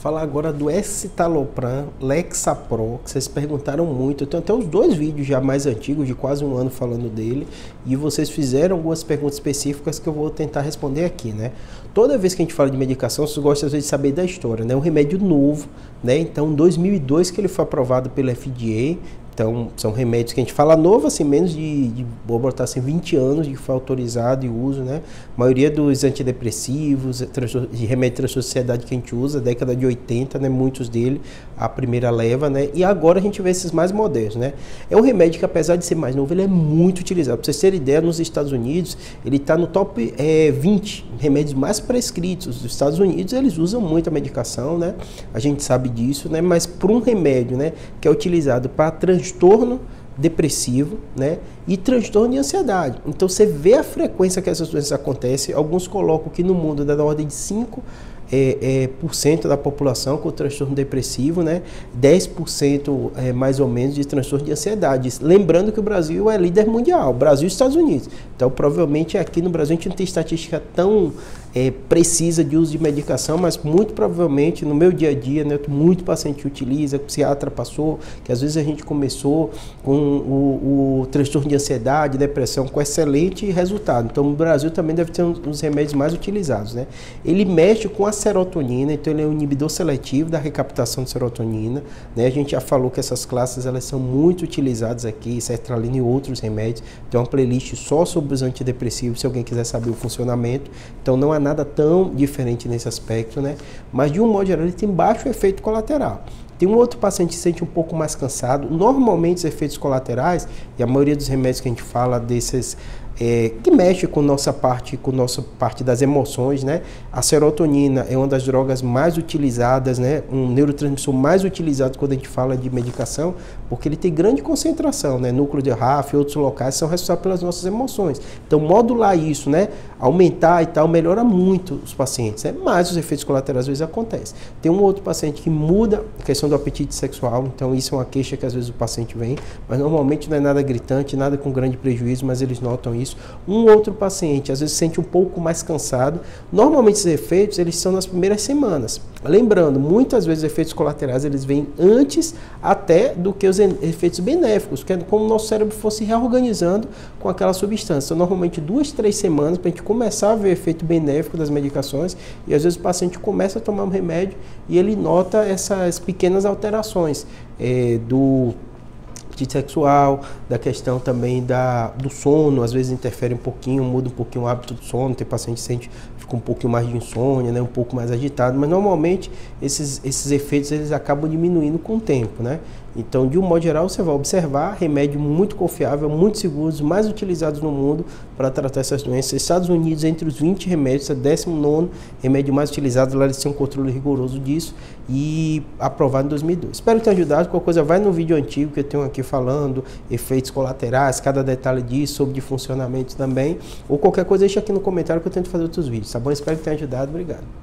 Falar agora do escitalopram, Lexapro, que vocês perguntaram muito. Eu tenho até os dois vídeos já mais antigos, de quase um ano, falando dele. E vocês fizeram algumas perguntas específicas que eu vou tentar responder aqui, né? Toda vez que a gente fala de medicação, vocês gostam às vezes de saber da história, né? É um remédio novo, né? Então, em 2002 que ele foi aprovado pela FDA. Então, são remédios que a gente fala novo, assim, menos vou botar assim, 20 anos de que foi autorizado e uso, né? A maioria dos antidepressivos, de remédio de transtorno que a gente usa, década de 80, né? Muitos dele, a primeira leva, né? E agora a gente vê esses mais modernos, né? É um remédio que, apesar de ser mais novo, ele é muito utilizado. Para vocês terem ideia, nos Estados Unidos, ele está no top 20 remédios mais prescritos. Nos Estados Unidos, eles usam muito a medicação, né? A gente sabe disso, né? Mas para um remédio, né? Que é utilizado para transtorno depressivo, né, e transtorno de ansiedade. Então você vê a frequência que essas doenças acontecem. Alguns colocam que no mundo é da ordem de 5% da população com transtorno depressivo, né, 10% mais ou menos de transtorno de ansiedade. Lembrando que o Brasil é líder mundial, Brasil e Estados Unidos. Então provavelmente aqui no Brasil a gente não tem estatística tão precisa de uso de medicação, mas muito provavelmente no meu dia a dia, né, muito paciente utiliza, o psiquiatra passou, que às vezes a gente começou com o transtorno de ansiedade, depressão, com excelente resultado. Então o Brasil também deve ter um dos remédios mais utilizados, né? Ele mexe com a serotonina, então ele é um inibidor seletivo da recaptação de serotonina, né? A gente já falou que essas classes elas são muito utilizadas aqui, sertralina e outros remédios. Tem uma playlist só sobre os antidepressivos, se alguém quiser saber o funcionamento. Então não há nada tão diferente nesse aspecto, né? Mas de um modo geral ele tem baixo efeito colateral. Tem um outro paciente que se sente um pouco mais cansado. Normalmente os efeitos colaterais, e a maioria dos remédios que a gente fala desses que mexe com nossa parte das emoções, né? A serotonina é uma das drogas mais utilizadas, né? Um neurotransmissor mais utilizado quando a gente fala de medicação, porque ele tem grande concentração, né? Núcleo de RAF e outros locais são responsáveis pelas nossas emoções. Então, modular isso, né? Aumentar e tal, melhora muito os pacientes, né? Mas os efeitos colaterais às vezes acontecem. Tem um outro paciente que muda a questão do apetite sexual, então isso é uma queixa que às vezes o paciente vem, mas normalmente não é nada gritante, nada com grande prejuízo, mas eles notam isso. Um outro paciente às vezes se sente um pouco mais cansado. Normalmente esses efeitos eles são nas primeiras semanas. Lembrando, muitas vezes os efeitos colaterais eles vêm antes até do que os efeitos benéficos, que é como o nosso cérebro fosse reorganizando com aquela substância. Normalmente 2, 3 semanas para a gente começar a ver o efeito benéfico das medicações, e às vezes o paciente começa a tomar um remédio e ele nota essas pequenas alterações do apetite sexual, da questão também do sono, às vezes interfere um pouquinho, muda um pouquinho o hábito do sono, tem paciente que fica um pouquinho mais de insônia, né, um pouco mais agitado, mas normalmente esses efeitos eles acabam diminuindo com o tempo, né? Então, de um modo geral, você vai observar remédio muito confiável, muito seguros, mais utilizados no mundo para tratar essas doenças. Estados Unidos, entre os 20 remédios, é o 19º remédio mais utilizado, lá eles têm um controle rigoroso disso e aprovado em 2002. Espero ter ajudado. Qualquer coisa, vai no vídeo antigo que eu tenho aqui falando, efeitos colaterais, cada detalhe disso, sobre de funcionamento também. Ou qualquer coisa, deixa aqui no comentário que eu tento fazer outros vídeos, tá bom? Espero que tenha ajudado. Obrigado.